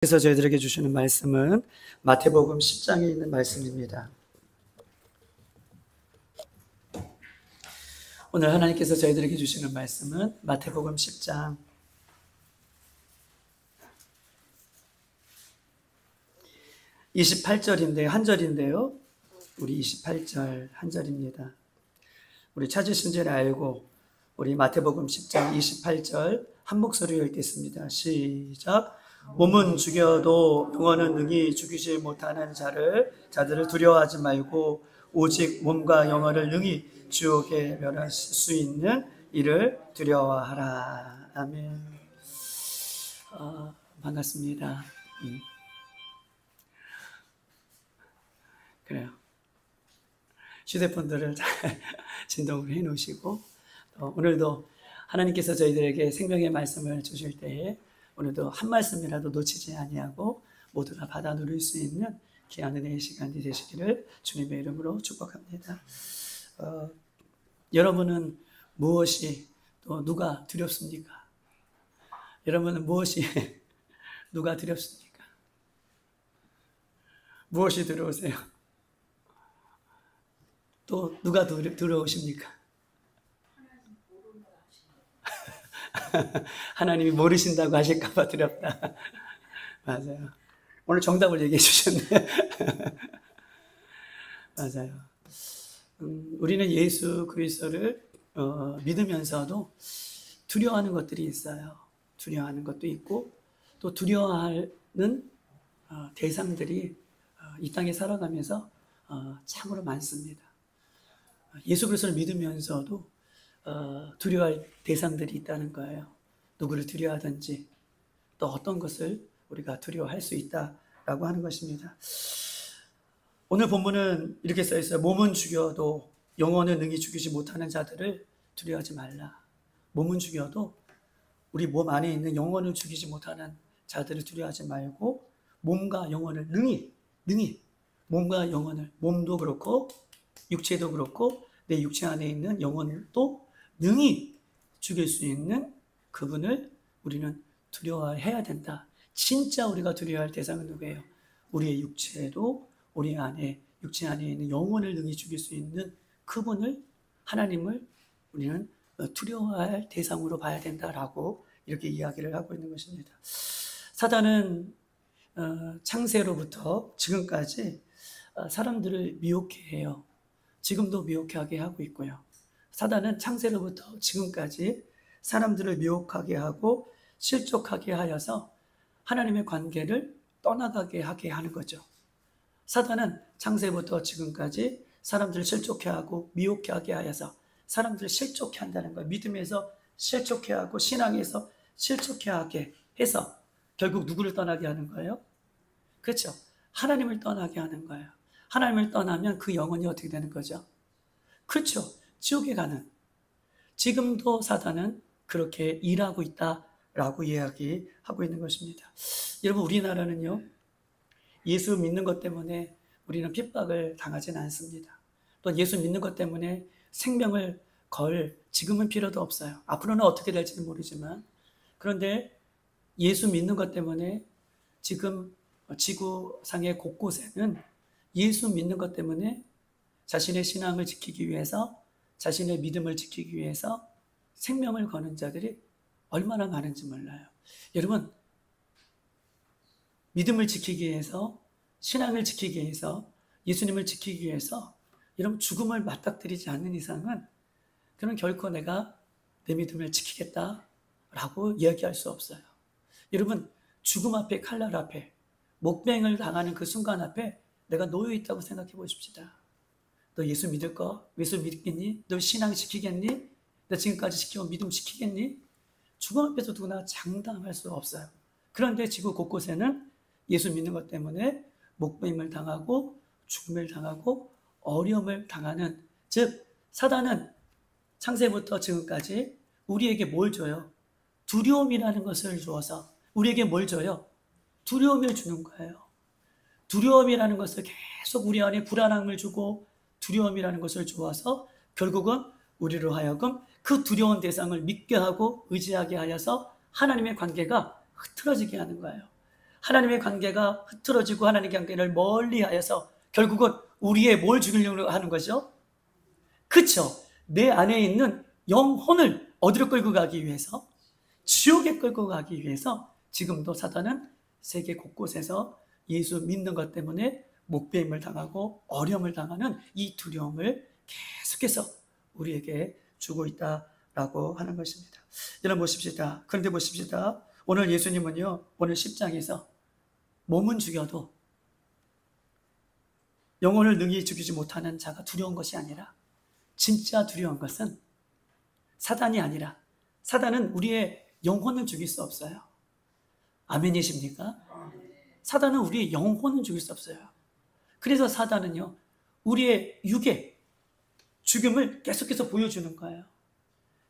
그래서 저희들에게 주시는 말씀은 마태복음 10장에 있는 말씀입니다. 오늘 하나님께서 저희들에게 주시는 말씀은 마태복음 10장 28절인데요. 한 절인데요. 우리 28절 한 절입니다. 우리 찾으신 줄 알고 우리 마태복음 10장 28절 한 목소리로 읽겠습니다. 시작. 몸은 죽여도 영혼은 능히 죽이지 못하는 자들을 두려워하지 말고 오직 몸과 영혼을 능히 지옥에 멸하실 수 있는 이를 두려워하라. 아멘. 반갑습니다. 그래요. 휴대폰들을 잘 진동을 해 놓으시고 오늘도 하나님께서 저희들에게 생명의 말씀을 주실 때에 오늘도 한 말씀이라도 놓치지 아니하고 모두가 받아 누릴 수 있는 귀한 은혜의 시간이 되시기를 주님의 이름으로 축복합니다. 여러분은 무엇이 또 누가 두렵습니까? 여러분은 무엇이 누가 두렵습니까? 무엇이 두려우세요? 또 누가 두려우십니까? 하나님이 모르신다고 하실까봐 두렵다. 맞아요. 오늘 정답을 얘기해 주셨네. 맞아요. 우리는 예수 그리스도를 믿으면서도 두려워하는 것들이 있어요. 두려워하는 것도 있고 또 두려워하는 대상들이 이 땅에 살아가면서 참으로 많습니다. 예수 그리스도를 믿으면서도 두려워할 대상들이 있다는 거예요. 누구를 두려워하든지 또 어떤 것을 우리가 두려워할 수 있다라고 하는 것입니다. 오늘 본문은 이렇게 써 있어요. 몸은 죽여도 영혼은 능히 죽이지 못하는 자들을 두려워하지 말라. 몸은 죽여도 우리 몸 안에 있는 영혼을 죽이지 못하는 자들을 두려워하지 말고 몸과 영혼을 능히 몸과 영혼을, 몸도 그렇고 육체도 그렇고 내 육체 안에 있는 영혼도 능히 죽일 수 있는 그분을 우리는 두려워해야 된다. 진짜 우리가 두려워할 대상은 누구예요? 우리의 육체도 우리 안에 육체 안에 있는 영혼을 능히 죽일 수 있는 그분을, 하나님을 우리는 두려워할 대상으로 봐야 된다라고 이렇게 이야기를 하고 있는 것입니다. 사단은 창세로부터 지금까지 사람들을 미혹해 해요. 지금도 미혹하게 하고 있고요. 사단은 창세로부터 지금까지 사람들을 미혹하게 하고 실족하게 하여서 하나님의 관계를 떠나가게 하게 하는 거죠. 사단은 창세부터 지금까지 사람들을 실족해 하고 미혹해 하게 하여서 사람들을 실족해 한다는 거예요. 믿음에서 실족해 하고 신앙에서 실족해 하게 해서 결국 누구를 떠나게 하는 거예요? 그렇죠. 하나님을 떠나게 하는 거예요. 하나님을 떠나면 그 영혼이 어떻게 되는 거죠? 그렇죠. 지옥에 가는. 지금도 사단은 그렇게 일하고 있다라고 이야기하고 있는 것입니다. 여러분, 우리나라는요, 예수 믿는 것 때문에 우리는 핍박을 당하지는 않습니다. 또 예수 믿는 것 때문에 생명을 걸 지금은 필요도 없어요. 앞으로는 어떻게 될지는 모르지만, 그런데 예수 믿는 것 때문에 지금 지구상의 곳곳에는 예수 믿는 것 때문에 자신의 신앙을 지키기 위해서, 자신의 믿음을 지키기 위해서 생명을 거는 자들이 얼마나 많은지 몰라요. 여러분, 믿음을 지키기 위해서, 신앙을 지키기 위해서, 예수님을 지키기 위해서 여러분 죽음을 맞닥뜨리지 않는 이상은 그는 결코 내가 내 믿음을 지키겠다라고 이야기할 수 없어요. 여러분, 죽음 앞에, 칼날 앞에, 목뱅을 당하는 그 순간 앞에 내가 놓여 있다고 생각해 보십시다. 너 예수 믿을 거? 예수 믿겠니? 너 신앙 지키겠니? 너 지금까지 지켜온 믿음 지키겠니? 죽음 앞에서 누구나 장담할 수 없어요. 그런데 지구 곳곳에는 예수 믿는 것 때문에 목배임을 당하고 죽음을 당하고 어려움을 당하는, 즉 사단은 창세부터 지금까지 우리에게 뭘 줘요? 두려움이라는 것을 주어서 우리에게 뭘 줘요? 두려움을 주는 거예요. 두려움이라는 것을 계속 우리 안에 불안함을 주고 두려움이라는 것을 주어서 결국은 우리로 하여금 그 두려운 대상을 믿게 하고 의지하게 하여서 하나님의 관계가 흐트러지게 하는 거예요. 하나님의 관계가 흐트러지고 하나님의 관계를 멀리하여서 결국은 우리의 뭘 죽이려고 하는 거죠? 그쵸? 내 안에 있는 영혼을 어디로 끌고 가기 위해서, 지옥에 끌고 가기 위해서 지금도 사단은 세계 곳곳에서 예수 믿는 것 때문에 목배임을 당하고 어려움을 당하는 이 두려움을 계속해서 우리에게 주고 있다라고 하는 것입니다. 여러분 보십시다. 그런데 보십시다. 오늘 예수님은요, 오늘 10장에서 몸은 죽여도 영혼을 능히 죽이지 못하는 자가 두려운 것이 아니라, 진짜 두려운 것은 사단이 아니라, 사단은 우리의 영혼을 죽일 수 없어요. 아멘이십니까? 사단은 우리의 영혼을 죽일 수 없어요. 그래서 사단은요, 우리의 육의 죽음을 계속해서 보여주는 거예요.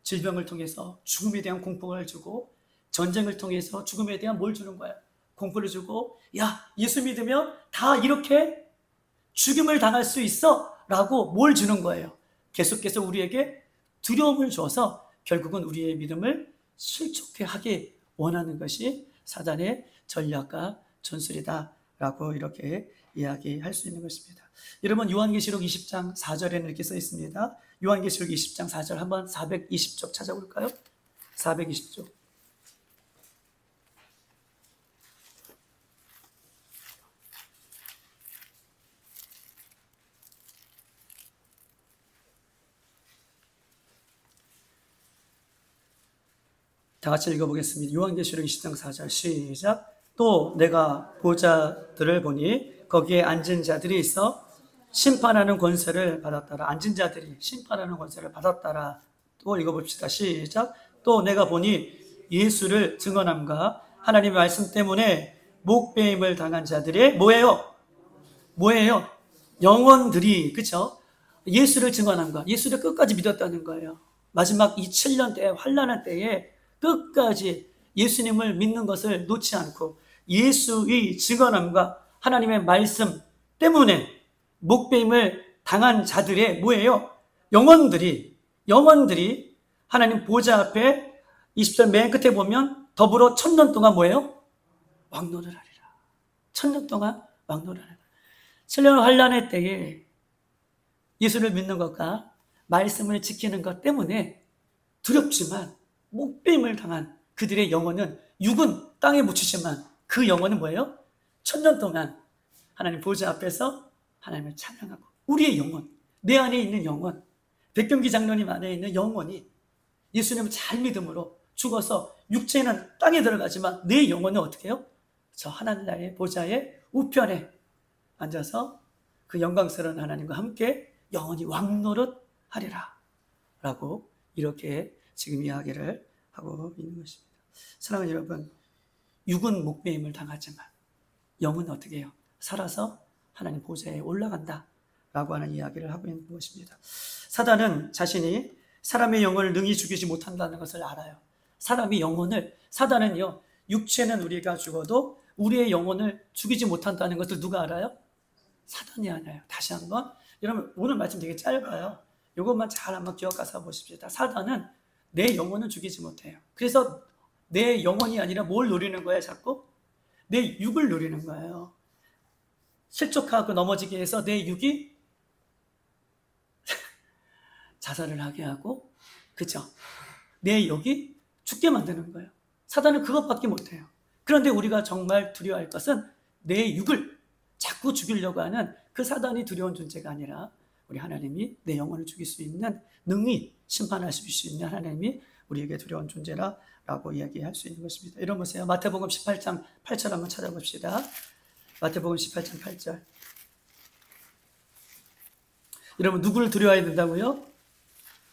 질병을 통해서 죽음에 대한 공포를 주고, 전쟁을 통해서 죽음에 대한 뭘 주는 거예요? 공포를 주고, 야, 예수 믿으면 다 이렇게 죽음을 당할 수 있어 라고 뭘 주는 거예요? 계속해서 우리에게 두려움을 줘서 결국은 우리의 믿음을 실족해 하게 원하는 것이 사단의 전략과 전술이다 라고 이렇게 이야기할 수 있는 것입니다. 여러분, 요한계시록 20장 4절에는 이렇게 써 있습니다. 요한계시록 20장 4절 한번 420쪽 찾아볼까요? 420쪽. 다 같이 읽어보겠습니다. 요한계시록 20장 4절 시작. 또 내가 보좌들을 보니 거기에 앉은 자들이 있어 심판하는 권세를 받았더라. 앉은 자들이 심판하는 권세를 받았더라. 또 읽어봅시다. 시작. 또 내가 보니 예수를 증언함과 하나님의 말씀 때문에 목배임을 당한 자들의 뭐예요? 뭐예요? 영혼들이, 그쵸? 예수를 증언함과, 예수를 끝까지 믿었다는 거예요. 마지막 이 7년 때, 환난의 때에 끝까지 예수님을 믿는 것을 놓지 않고 예수의 증언함과 하나님의 말씀 때문에 목배임을 당한 자들의 뭐예요? 영혼들이 하나님 보좌 앞에 20절 맨 끝에 보면 더불어 1000년 동안 뭐예요? 왕노를 하리라. 1000년 동안 왕노를 하리라. 7년 환난의 때에 예수를 믿는 것과 말씀을 지키는 것 때문에 두렵지만 목배임을 당한 그들의 영혼은, 육은 땅에 묻히지만 그 영혼은 뭐예요? 1000년 동안 하나님 보좌 앞에서 하나님을 찬양하고, 우리의 영혼, 내 안에 있는 영혼, 백경기 장로님 안에 있는 영혼이 예수님을 잘 믿음으로 죽어서 육체는 땅에 들어가지만 내 영혼은 어떻게 해요? 저 하나님 나라의 보좌의 우편에 앉아서 그 영광스러운 하나님과 함께 영원히 왕노릇 하리라 라고 이렇게 지금 이야기를 하고 있는 것입니다. 사랑하는 여러분, 육은 목배임을 당하지만 영은 어떻게 해요? 살아서 하나님 보좌에 올라간다 라고 하는 이야기를 하고 있는 것입니다. 사단은 자신이 사람의 영혼을 능히 죽이지 못한다는 것을 알아요. 사람의 영혼을, 사단은요, 육체는 우리가 죽어도 우리의 영혼을 죽이지 못한다는 것을 누가 알아요? 사단이 알아요. 다시 한번, 여러분 오늘 말씀 되게 짧아요. 이것만 잘 한번 기억해서 보십시다. 사단은 내 영혼을 죽이지 못해요. 그래서 내 영혼이 아니라 뭘 노리는 거예요? 자꾸 내 육을 노리는 거예요. 실족하고 넘어지게 해서 내 육이 자살을 하게 하고, 그죠? 내 육이 죽게 만드는 거예요. 사단은 그것밖에 못해요. 그런데 우리가 정말 두려워할 것은 내 육을 자꾸 죽이려고 하는 그 사단이 두려운 존재가 아니라, 우리 하나님이 내 영혼을 죽일 수 있는, 능히 심판하실 수 있는 하나님이 우리에게 두려운 존재라고 이야기할 수 있는 것입니다. 이런 보세요. 마태복음 18장 8절 한번 찾아봅시다. 마태복음 18장 8절. 여러분, 누구를 두려워해야 된다고요?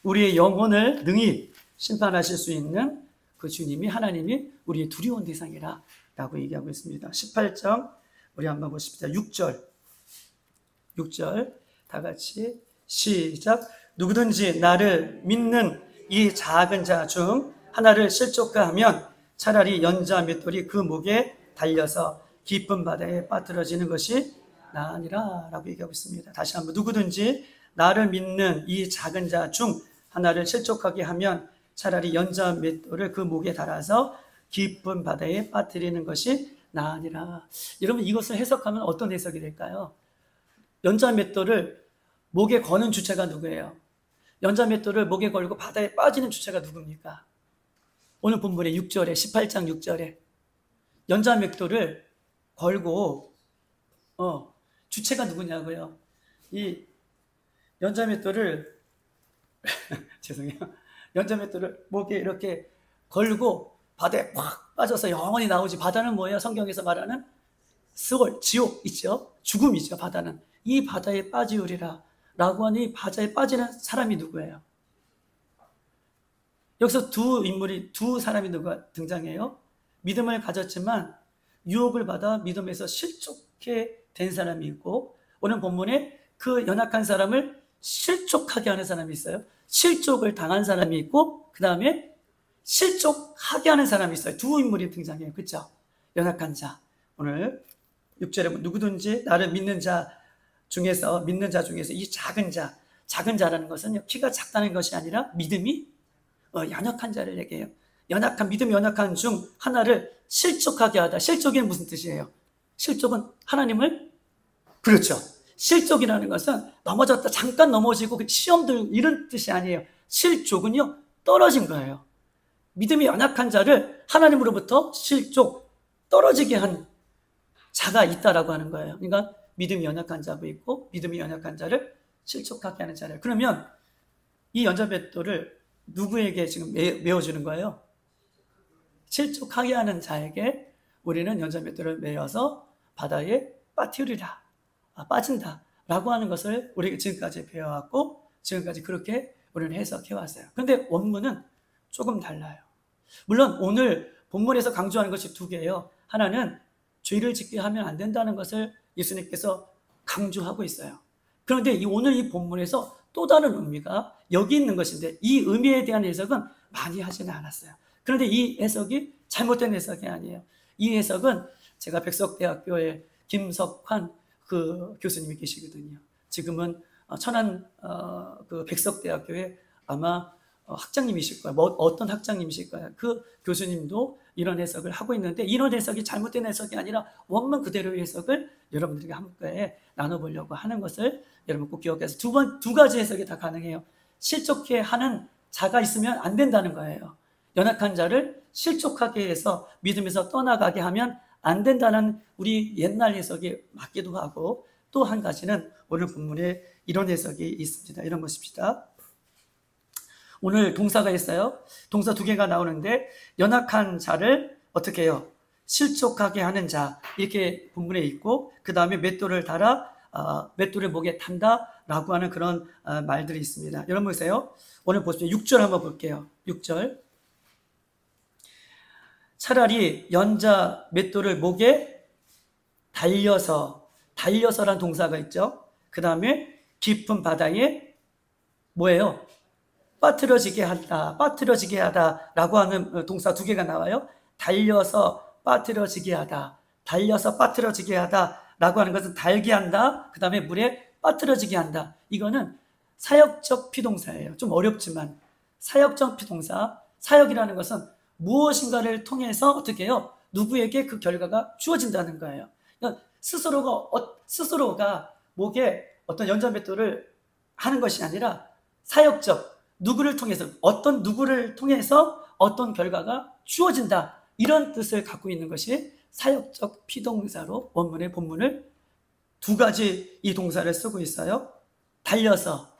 우리의 영혼을 능히 심판하실 수 있는 그 주님이, 하나님이 우리의 두려운 대상이라 라고 얘기하고 있습니다. 18장 우리 한번 보십시다. 6절 다 같이 시작. 누구든지 나를 믿는 이 작은 자 중 하나를 실족하면 차라리 연자 맷돌이 그 목에 달려서 깊은 바다에 빠뜨려지는 것이 나으니라 라고 얘기하고 있습니다. 다시 한번, 누구든지 나를 믿는 이 작은 자 중 하나를 실족하게 하면 차라리 연자 맷돌을 그 목에 달아서 깊은 바다에 빠뜨리는 것이 나으니라. 여러분 이것을 해석하면 어떤 해석이 될까요? 연자맷돌을 목에 거는 주체가 누구예요? 연자맷돌을 목에 걸고 바다에 빠지는 주체가 누굽니까? 오늘 본문의 6절에 18장 6절에 연자맷돌을 걸고 주체가 누구냐고요? 이 연자맷돌을 죄송해요. 연자맷돌을 목에 이렇게 걸고 바다에 팍 빠져서 영원히 나오지. 바다는 뭐예요? 성경에서 말하는 스월, 지옥 있죠? 죽음이죠. 바다는. 이 바다에 빠지우리라 라고 하니 바다에 빠지는 사람이 누구예요? 여기서 두 사람이 누가 등장해요? 믿음을 가졌지만 유혹을 받아 믿음에서 실족해 된 사람이 있고, 오늘 본문에 그 연약한 사람을 실족하게 하는 사람이 있어요. 실족을 당한 사람이 있고, 그 다음에 실족하게 하는 사람이 있어요. 두 인물이 등장해요. 그렇죠? 연약한 자. 오늘 6절에 누구든지 나를 믿는 자 중에서 이 작은 자라는 것은 키가 작다는 것이 아니라 믿음이 연약한 자를 얘기해요. 믿음이 연약한 중 하나를 실족하게 하다. 실족이 무슨 뜻이에요? 실족은 하나님을, 그렇죠. 실족이라는 것은 넘어졌다, 잠깐 넘어지고 시험들 이런 뜻이 아니에요. 실족은요, 떨어진 거예요. 믿음이 연약한 자를 하나님으로부터 실족, 떨어지게 한 자가 있다라고 하는 거예요. 그러니까 믿음이 연약한 자도 있고 믿음이 연약한 자를 실족하게 하는 자를. 그러면 이 연자맷돌을 누구에게 지금 메어주는 거예요? 실족하게 하는 자에게 우리는 연자맷돌을 메어서 바다에 빠뜨리라, 빠진다 라고 하는 것을 우리가 지금까지 배워왔고 지금까지 그렇게 우리는 해석해왔어요. 그런데 원문은 조금 달라요. 물론 오늘 본문에서 강조하는 것이 두 개예요. 하나는 죄를 짓게 하면 안 된다는 것을 예수님께서 강조하고 있어요. 그런데 오늘 이 본문에서 또 다른 의미가 여기 있는 것인데 이 의미에 대한 해석은 많이 하지는 않았어요. 그런데 이 해석이 잘못된 해석이 아니에요. 이 해석은 제가 백석대학교의 김석환 그 교수님이 계시거든요. 지금은 천안 그 백석대학교에 아마 학장님이실 거예요. 어떤 학장님이실 거예요. 그 교수님도 이런 해석을 하고 있는데 이런 해석이 잘못된 해석이 아니라 원문 그대로의 해석을 여러분들에게 함께 나눠보려고 하는 것을 여러분 꼭 기억해서 두 가지 해석이 다 가능해요. 실족해 하는 자가 있으면 안 된다는 거예요. 연약한 자를 실족하게 해서 믿음에서 떠나가게 하면 안 된다는 우리 옛날 해석이 맞기도 하고, 또 한 가지는 오늘 본문에 이런 해석이 있습니다. 이런 것입니다. 오늘 동사가 있어요. 동사 두 개가 나오는데 연약한 자를 어떻게 해요? 실족하게 하는 자 이렇게 본문에 있고, 그 다음에 맷돌을 달아 맷돌을 목에 탄다라고 하는 그런 말들이 있습니다. 여러분 보세요. 오늘 보시면 6절 한번 볼게요. 6절. 차라리 연자 맷돌을 목에 달려서란 동사가 있죠. 그 다음에 깊은 바다에 뭐예요? 빠뜨려지게 하다라고 하는 동사 두 개가 나와요. 달려서 빠뜨려지게 하다라고 하는 것은 달게 한다. 그 다음에 물에 빠뜨려지게 한다. 이거는 사역적 피동사예요. 좀 어렵지만 사역적 피동사. 사역이라는 것은 무엇인가를 통해서 어떻게 해요? 누구에게 그 결과가 주어진다는 거예요. 그러니까 스스로가 목에 어떤 연자맷돌을 하는 것이 아니라 사역적, 누구를 통해서 어떤 결과가 주어진다. 이런 뜻을 갖고 있는 것이 사역적 피동사로 원문의 본문을 두 가지 이 동사를 쓰고 있어요. 달려서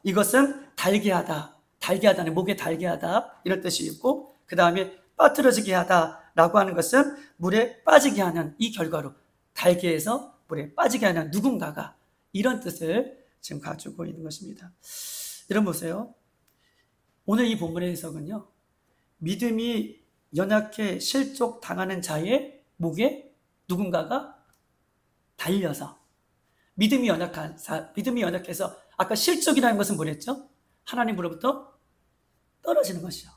이것은 달게 하다는 목에 달게 하다 이런 뜻이 있고, 그 다음에 빠뜨려지게 하다라고 하는 것은 물에 빠지게 하는 이 결과로 달게 해서 물에 빠지게 하는 누군가가 이런 뜻을 지금 가지고 있는 것입니다. 여러분 보세요. 오늘 이 본문의 해석은요, 믿음이 연약해 실족당하는 자의 목에 누군가가 달려서 믿음이 연약해서 아까 실족이라는 것은 뭐랬죠? 하나님으로부터 떨어지는 것이죠.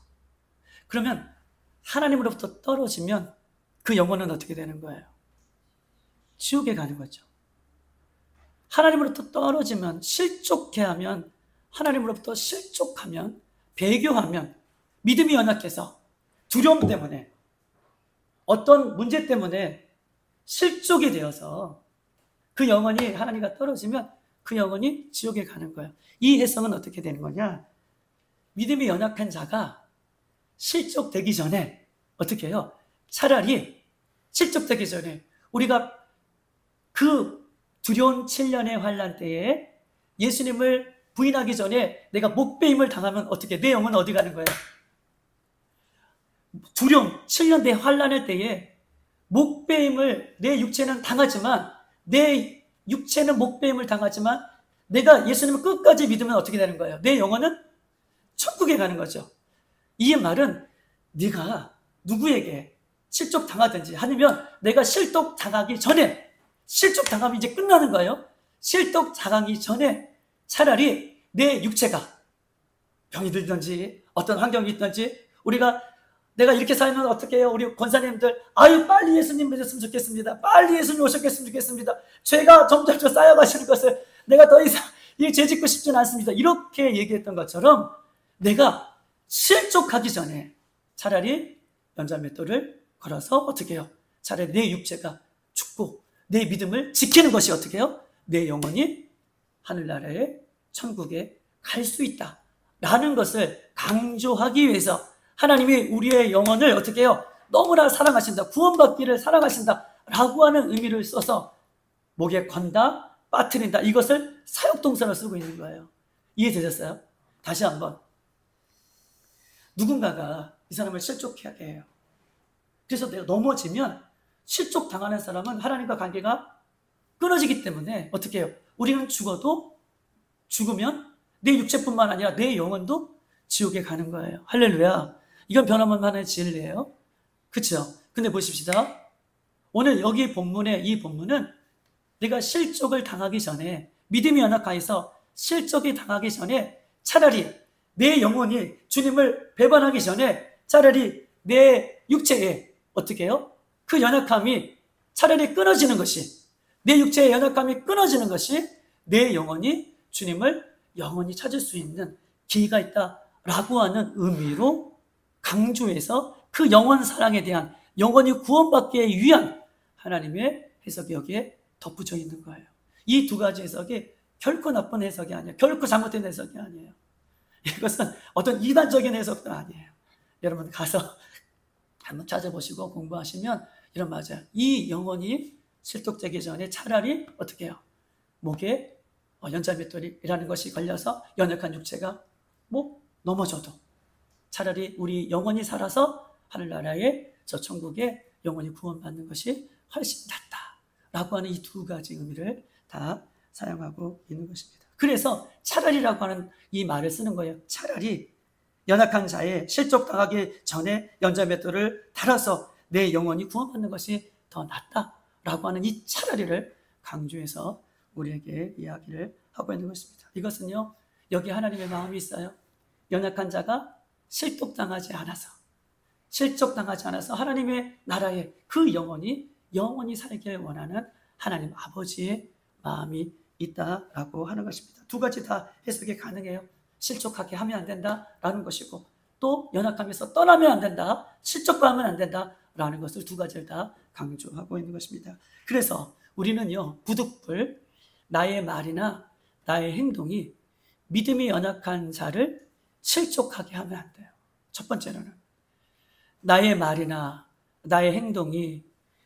그러면 하나님으로부터 떨어지면 그 영혼은 어떻게 되는 거예요? 지옥에 가는 거죠. 하나님으로부터 떨어지면, 실족해 하면, 하나님으로부터 실족하면, 배교하면, 믿음이 연약해서 두려움 때문에 어떤 문제 때문에 실족이 되어서 그 영혼이 하나님과 떨어지면 그 영혼이 지옥에 가는 거예요. 이 해석은 어떻게 되는 거냐? 믿음이 연약한 자가 실족되기 전에 어떻게 해요? 차라리 실족되기 전에 우리가 그 두려운 7년의 환난 때에 예수님을 부인하기 전에 내가 목배임을 당하면 어떻게, 내 영혼은 어디 가는 거예요? 두려움 7년 대 환난의 때에 목배임을, 내 육체는 당하지만, 내 육체는 목배임을 당하지만 내가 예수님을 끝까지 믿으면 어떻게 되는 거예요? 내 영혼은 천국에 가는 거죠. 이 말은 네가 누구에게 실족당하든지 아니면 내가 실족당하기 전에, 실족당하면 이제 끝나는 거예요. 실족당하기 전에 차라리 내 육체가 병이 들든지 어떤 환경이 있든지, 내가 이렇게 살면 어떻게 해요? 우리 권사님들, 아유 빨리 예수님 믿었으면 좋겠습니다. 빨리 예수님 오셨겠으면 좋겠습니다. 죄가 점점 쌓여가시는 것을 내가 더 이상 죄 짓고 싶지는 않습니다. 이렇게 얘기했던 것처럼 내가 실족하기 전에 차라리 연자맷돌을 걸어서 어떻게 해요? 차라리 내 육체가 죽고 내 믿음을 지키는 것이 어떻게 해요? 내 영혼이 하늘나라의 천국에 갈 수 있다 라는 것을 강조하기 위해서 하나님이 우리의 영혼을 어떻게 해요? 너무나 사랑하신다, 구원받기를 사랑하신다 라고 하는 의미를 써서 목에 건다, 빠뜨린다, 이것을 사역동사로 쓰고 있는 거예요. 이해되셨어요? 다시 한번, 누군가가 이 사람을 실족하게 해요. 그래서 내가 넘어지면, 실족당하는 사람은 하나님과 관계가 끊어지기 때문에 어떻게 해요? 우리는 죽으면 내 육체뿐만 아니라 내 영혼도 지옥에 가는 거예요. 할렐루야. 이건 변함없는 진리예요. 그렇죠? 근데 보십시다. 오늘 여기 본문의 이 본문은 내가 실족을 당하기 전에, 믿음이 연약하여서 실족이 당하기 전에 차라리 내 영혼이 주님을 배반하기 전에 차라리 내 육체에 어떻게 해요? 그 연약함이 차라리 끊어지는 것이, 내 육체의 연약함이 끊어지는 것이 내 영혼이 주님을 영원히 찾을 수 있는 기회가 있다라고 하는 의미로 강조해서 그 영원 사랑에 대한, 영원히 구원받기 위한 하나님의 해석이 여기에 덧붙여 있는 거예요. 이 두 가지 해석이 결코 나쁜 해석이 아니에요. 결코 잘못된 해석이 아니에요. 이것은 어떤 이단적인 해석도 아니에요. 여러분 가서 한번 찾아보시고 공부하시면 이런, 맞아요. 이 영혼이 실족되기 전에 차라리 어떻게 해요? 목에 연자맷돌이라는 것이 걸려서 연약한 육체가 넘어져도 차라리 우리 영혼이 살아서 하늘나라의 저 천국에 영혼이 구원받는 것이 훨씬 낫다라고 하는 이 두 가지 의미를 다 사용하고 있는 것입니다. 그래서 차라리라고 하는 이 말을 쓰는 거예요. 차라리 연약한 자의 실족당하기 전에 연자맷돌을 달아서 내 영혼이 구원받는 것이 더 낫다라고 하는 이 차라리를 강조해서 우리에게 이야기를 하고 있는 것입니다. 이것은요, 여기 하나님의 마음이 있어요. 연약한 자가 실족당하지 않아서 하나님의 나라에 그 영혼이 살길 원하는 하나님 아버지의 마음이 있다라고 하는 것입니다. 두 가지 다 해석이 가능해요. 실족하게 하면 안 된다라는 것이고, 또 연약함에서 떠나면 안 된다, 실족하면 안 된다라는 것을 두 가지를 다 강조하고 있는 것입니다. 그래서 우리는요, 부득불 나의 말이나 나의 행동이 믿음이 연약한 자를 실족하게 하면 안 돼요. 첫 번째로는 나의 말이나 나의 행동이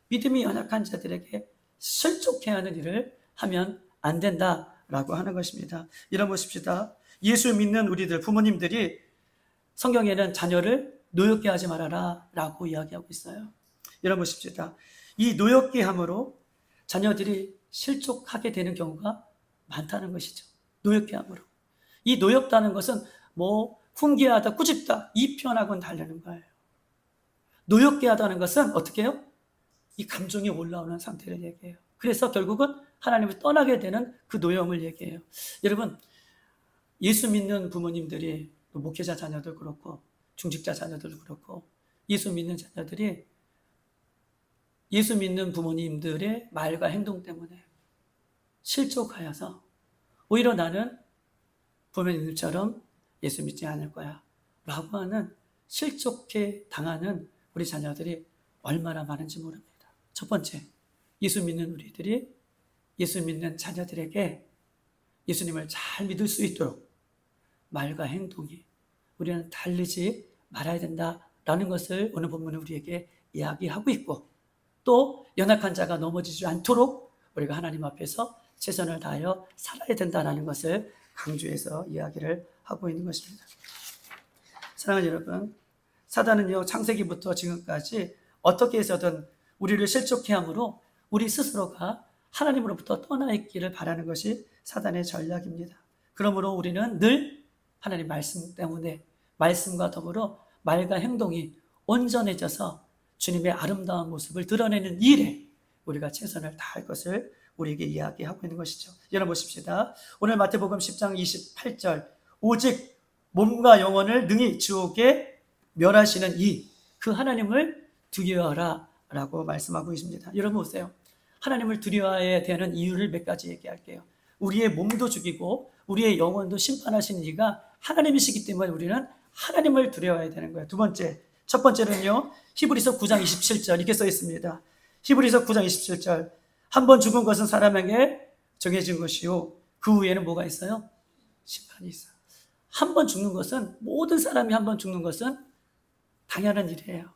믿음이 연약한 자들에게 실족해 하는 일을 하면 안 된다라고 하는 것입니다. 이런 보십시다. 예수 믿는 우리들, 부모님들이 성경에는 자녀를 노엽게 하지 말아라 라고 이야기하고 있어요. 이런 보십시다. 이 노엽게 함으로 자녀들이 실족하게 되는 경우가 많다는 것이죠. 노엽게 함으로. 이 노엽다는 것은 훈계하다, 꾸짖다, 이 표현하고는 다르는 거예요. 노엽게 하다는 것은 어떻게 해요? 이 감정이 올라오는 상태를 얘기해요. 그래서 결국은 하나님을 떠나게 되는 그 노여움을 얘기해요. 여러분, 예수 믿는 부모님들이, 또 목회자 자녀들 그렇고 중직자 자녀들 그렇고, 예수 믿는 자녀들이 예수 믿는 부모님들의 말과 행동 때문에 실족하여서 오히려 나는 부모님들처럼 예수 믿지 않을 거야 라고 하는 실족해 당하는 우리 자녀들이 얼마나 많은지 모릅니다. 첫 번째, 예수 믿는 우리들이 예수 믿는 자녀들에게 예수님을 잘 믿을 수 있도록 말과 행동이 우리는 다르지 말아야 된다라는 것을 오늘 본문은 우리에게 이야기하고 있고, 또 연약한 자가 넘어지지 않도록 우리가 하나님 앞에서 최선을 다하여 살아야 된다는 것을 강조해서 이야기를 하고 있는 것입니다. 사랑하는 여러분, 사단은요, 창세기부터 지금까지 어떻게 해서든 우리를 실족해 함으로 우리 스스로가 하나님으로부터 떠나 있기를 바라는 것이 사단의 전략입니다. 그러므로 우리는 늘 하나님 말씀 때문에 말씀과 더불어 말과 행동이 온전해져서 주님의 아름다운 모습을 드러내는 일에 우리가 최선을 다할 것을 우리에게 이야기하고 있는 것이죠. 열어보십시다. 오늘 마태복음 10장 28절, 오직 몸과 영혼을 능히 지옥에 멸하시는 그 하나님을 두려워하라 라고 말씀하고 있습니다. 여러분 보세요. 하나님을 두려워해야 되는 이유를 몇 가지 얘기할게요. 우리의 몸도 죽이고 우리의 영혼도 심판하시는 이가 하나님이시기 때문에 우리는 하나님을 두려워해야 되는 거예요. 두 번째, 첫 번째는요, 히브리서 9장 27절 이렇게 써 있습니다. 히브리서 9장 27절, 한 번 죽은 것은 사람에게 정해진 것이요, 그 후에는 뭐가 있어요? 심판이 있어요. 한 번 죽는 것은, 모든 사람이 한 번 죽는 것은 당연한 일이에요.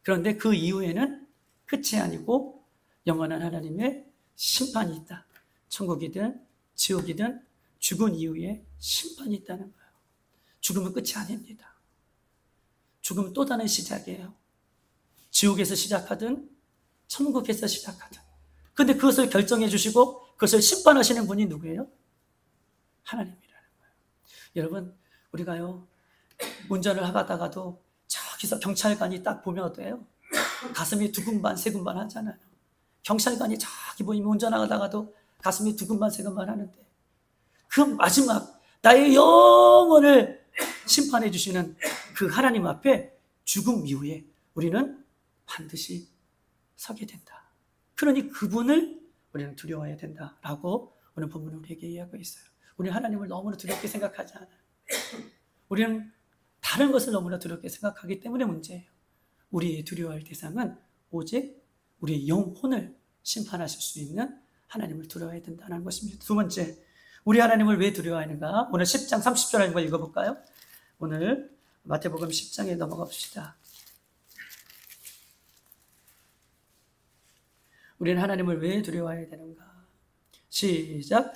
그런데 그 이후에는 끝이 아니고 영원한 하나님의 심판이 있다. 천국이든 지옥이든 죽은 이후에 심판이 있다는 거예요. 죽음은 끝이 아닙니다. 죽음은 또 다른 시작이에요. 지옥에서 시작하든 천국에서 시작하든. 근데 그것을 결정해 주시고 그것을 심판하시는 분이 누구예요? 하나님이라는 거예요. 여러분, 우리가요, 운전을 하다가도 저기서 경찰관이 딱 보면 어때요? 가슴이 두근반 세근반 하잖아요. 경찰관이 저기 보이면 운전하다가도 가슴이 두근반 세근반 하는데, 그 마지막 나의 영혼을 심판해 주시는 그 하나님 앞에 죽음 이후에 우리는 반드시 서게 된다. 그러니 그분을 우리는 두려워해야 된다라고 오늘 본문은 우리에게 이야기하고 있어요. 우리는 하나님을 너무나 두렵게 생각하지 않아요. 우리는 다른 것을 너무나 두렵게 생각하기 때문에 문제예요. 우리의 두려워할 대상은 오직 우리의 영혼을 심판하실 수 있는 하나님을 두려워해야 된다는 것입니다. 두 번째, 우리 하나님을 왜 두려워하는가? 오늘 10장 30절 하는 걸 읽어볼까요? 오늘 마태복음 10장에 넘어가 봅시다. 우리는 하나님을 왜 두려워해야 되는가? 시작.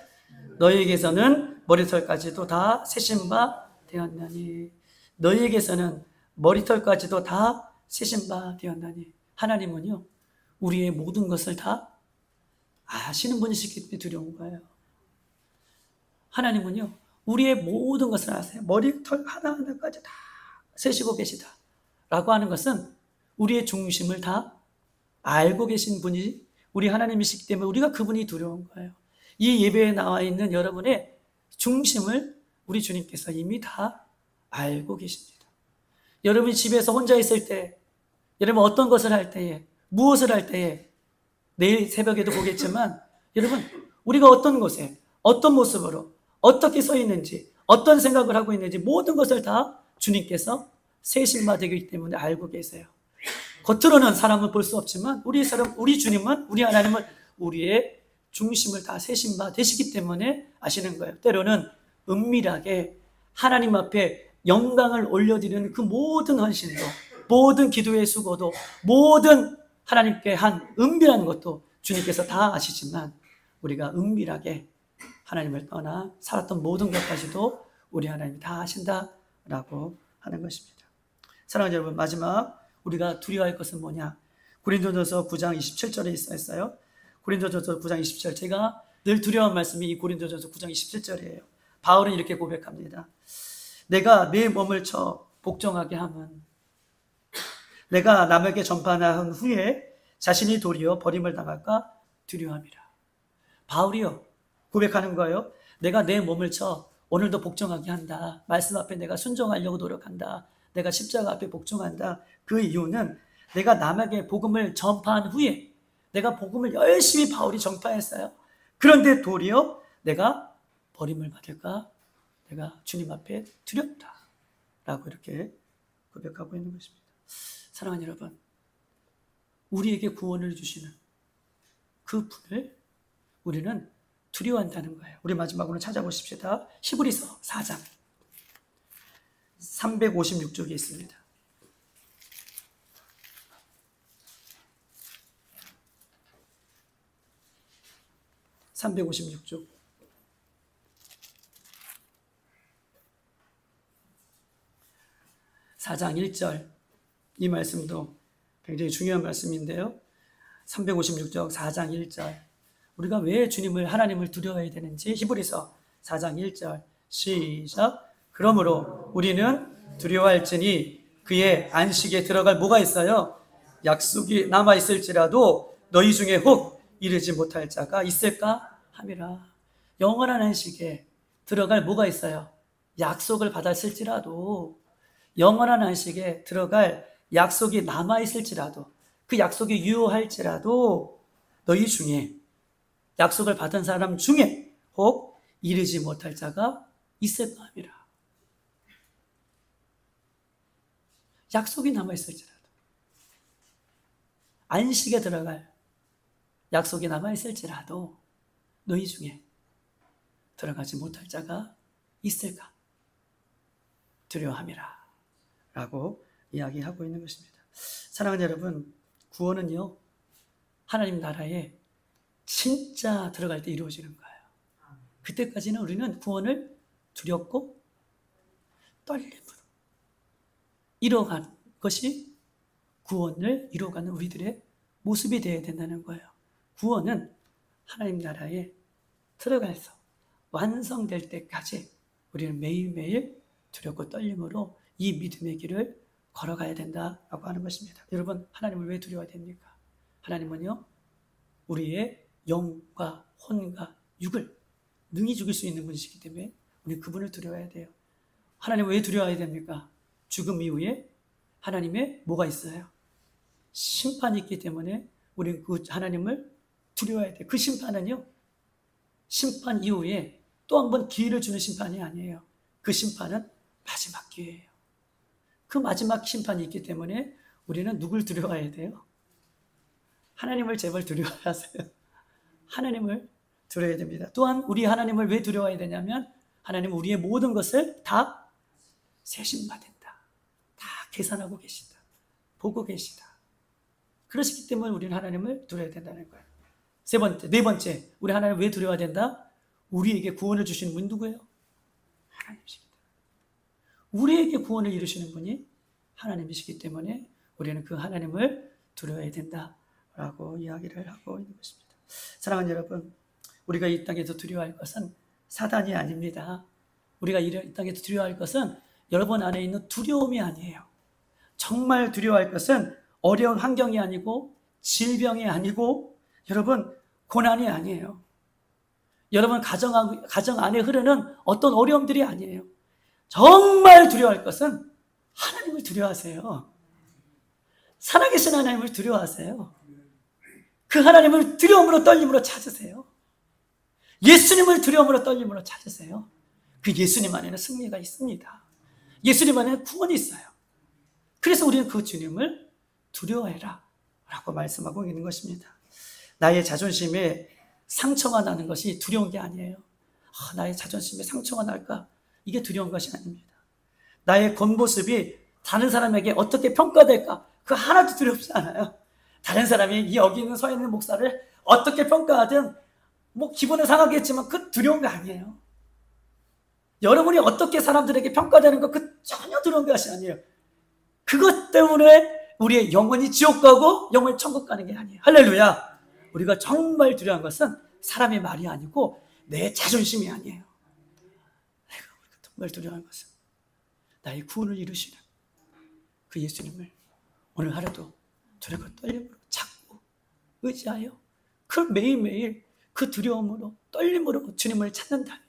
너희에게서는 머리털까지도 다 세신 바 되었나니. 너희에게서는 머리털까지도 다 세신 바 되었나니. 하나님은요, 우리의 모든 것을 다 아시는 분이시기 때문에 두려운 거예요. 하나님은요, 우리의 모든 것을 아세요. 머리털 하나하나까지 다 세시고 계시다 라고 하는 것은 우리의 중심을 다 알고 계신 분이 우리 하나님이시기 때문에 우리가 그분이 두려운 거예요. 이 예배에 나와 있는 여러분의 중심을 우리 주님께서 이미 다 알고 계십니다. 여러분이 집에서 혼자 있을 때, 여러분 어떤 것을 할 때에, 무엇을 할 때에, 내일 새벽에도 보겠지만, 여러분 우리가 어떤 곳에 어떤 모습으로 어떻게 서 있는지, 어떤 생각을 하고 있는지 모든 것을 다 주님께서 세신 바 되기 때문에 알고 계세요. 겉으로는 사람을 볼 수 없지만 우리 주님은, 우리 하나님은 우리의 중심을 다 세신 바 되시기 때문에 아시는 거예요. 때로는 은밀하게 하나님 앞에 영광을 올려드리는 그 모든 헌신도, 모든 기도의 수고도, 모든 하나님께 한 은밀한 것도 주님께서 다 아시지만, 우리가 은밀하게 하나님을 떠나 살았던 모든 것까지도 우리 하나님이 다 아신다라고 하는 것입니다. 사랑하는 여러분, 마지막 우리가 두려워할 것은 뭐냐? 고린도전서 9장 27절에 있어요. 고린도전서 9장 27절, 제가 늘 두려운 말씀이 이 고린도전서 9장 27절이에요. 바울은 이렇게 고백합니다. 내가 내 몸을 쳐 복종하게 함은 내가 남에게 전파한 후에 자신이 도리어 버림을 당할까 두려워함이라. 바울이요, 고백하는 거예요. 내가 내 몸을 쳐 오늘도 복종하게 한다. 말씀 앞에 내가 순종하려고 노력한다. 내가 십자가 앞에 복종한다. 그 이유는 내가 남에게 복음을 전파한 후에 내가 복음을 열심히 바울이 전파했어요. 그런데 도리어 내가 버림을 받을까? 내가 주님 앞에 두렵다 라고 이렇게 고백하고 있는 것입니다. 사랑하는 여러분, 우리에게 구원을 주시는 그 분을 우리는 두려워한다는 거예요. 우리 마지막으로 찾아보십시다. 히브리서 4장 356쪽에 있습니다. 356쪽. 4장 1절. 이 말씀도 굉장히 중요한 말씀인데요. 356쪽 4장 1절. 우리가 왜 주님을, 하나님을 두려워해야 되는지 히브리서 4장 1절. 시작. 그러므로 우리는 두려워할지니 그의 안식에 들어갈 뭐가 있어요? 약속이 남아있을지라도 너희 중에 혹 이르지 못할 자가 있을까 함이라. 영원한 안식에 들어갈 뭐가 있어요? 약속을 받았을지라도, 영원한 안식에 들어갈 약속이 남아있을지라도, 그 약속이 유효할지라도 너희 중에, 약속을 받은 사람 중에 혹 이르지 못할 자가 있을까 함이라. 약속이 남아있을지라도, 안식에 들어갈 약속이 남아있을지라도 너희 중에 들어가지 못할 자가 있을까 두려워함이라 라고 이야기하고 있는 것입니다. 사랑하는 여러분, 구원은요, 하나님 나라에 진짜 들어갈 때 이루어지는 거예요. 그때까지는 우리는 구원을 두렵고 떨림으로 이뤄간 것이 구원을 이뤄가는 우리들의 모습이 되어야 된다는 거예요. 구원은 하나님 나라에 들어가서 완성될 때까지 우리는 매일매일 두렵고 떨림으로 이 믿음의 길을 걸어가야 된다라고 하는 것입니다. 여러분, 하나님을 왜 두려워야 됩니까? 하나님은요, 우리의 영과 혼과 육을 능히 죽일 수 있는 분이시기 때문에 우리 그분을 두려워해야 돼요. 하나님을 왜 두려워해야 됩니까? 죽음 이후에 하나님의 뭐가 있어요? 심판이 있기 때문에 우리는 그 하나님을 두려워해야 돼요. 그 심판은요, 심판 이후에 또 한 번 기회를 주는 심판이 아니에요. 그 심판은 마지막 기회예요. 그 마지막 심판이 있기 때문에 우리는 누굴 두려워해야 돼요? 하나님을 제발 두려워하세요. 하나님을 두려워해야 됩니다. 또한 우리 하나님을 왜 두려워해야 되냐면, 하나님은 우리의 모든 것을 다 세심받는다. 다 계산하고 계신다. 보고 계시다. 그러시기 때문에 우리는 하나님을 두려워해야 된다는 거예요. 네 번째, 우리 하나님을 왜 두려워해야 된다? 우리에게 구원을 주시는 분이 누구예요? 하나님이십니다. 우리에게 구원을 이루시는 분이 하나님이시기 때문에 우리는 그 하나님을 두려워해야 된다라고 이야기를 하고 있는 것입니다. 사랑하는 여러분, 우리가 이 땅에서 두려워할 것은 사단이 아닙니다. 우리가 이 땅에서 두려워할 것은 여러분 안에 있는 두려움이 아니에요. 정말 두려워할 것은 어려운 환경이 아니고 질병이 아니고 여러분 고난이 아니에요. 여러분 가정 안에 흐르는 어떤 어려움들이 아니에요. 정말 두려워할 것은 하나님을 두려워하세요. 살아계신 하나님을 두려워하세요. 그 하나님을 두려움으로 떨림으로 찾으세요. 예수님을 두려움으로 떨림으로 찾으세요. 그 예수님 안에는 승리가 있습니다. 예수님 안에는 구원이 있어요. 그래서 우리는 그 주님을 두려워해라 라고 말씀하고 있는 것입니다. 나의 자존심에 상처가 나는 것이 두려운 게 아니에요. 나의 자존심에 상처가 날까? 이게 두려운 것이 아닙니다. 나의 겉모습이 다른 사람에게 어떻게 평가될까? 그 하나도 두렵지 않아요. 다른 사람이 여기 있는 서 있는 목사를 어떻게 평가하든 뭐 기분은 상하겠지만 그 두려운 거 아니에요. 여러분이 어떻게 사람들에게 평가되는 거 그 전혀 두려운 것이 아니에요. 그것 때문에 우리의 영혼이 지옥 가고 영혼이 천국 가는 게 아니에요. 할렐루야. 우리가 정말 두려운 것은 사람의 말이 아니고 내 자존심이 아니에요. 내가 정말 두려운 것은 나의 구원을 이루시는 그 예수님을 오늘 하루도 두렵고 떨림으로 찾고 의지하여 그 매일매일 그 두려움으로 떨림으로 주님을 찾는다면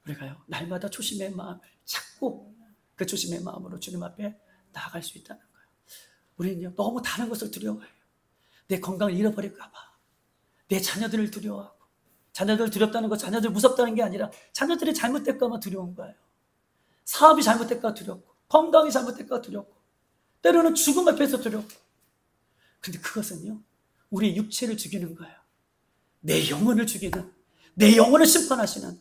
우리가요 날마다 초심의 마음을 찾고 그 초심의 마음으로 주님 앞에 나아갈 수 있다는 거예요. 우리는요 너무 다른 것을 두려워해요. 내 건강을 잃어버릴까 봐, 내 자녀들을 두려워하고, 자녀들 두렵다는 거 자녀들 무섭다는 게 아니라 자녀들이 잘못될까 봐 두려운 거예요. 사업이 잘못될까 봐 두렵고, 건강이 잘못될까 봐 두렵고, 때로는 죽음 앞에서 두렵고, 그런데 그것은요, 우리 육체를 죽이는 거예요. 내 영혼을 죽이는, 내 영혼을 심판하시는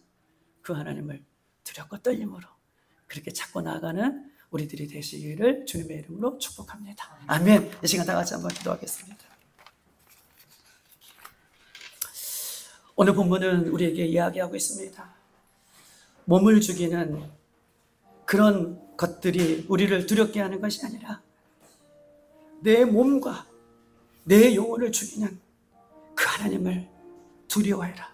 그 하나님을 두렵고 떨림으로 그렇게 찾고 나아가는 우리들이 되시기를 주님의 이름으로 축복합니다. 아멘. 이 시간 다 같이 한번 기도하겠습니다. 오늘 본문은 우리에게 이야기하고 있습니다. 몸을 죽이는 그런 것들이 우리를 두렵게 하는 것이 아니라 내 몸과 내 영혼을 죽이는 그 하나님을 두려워해라.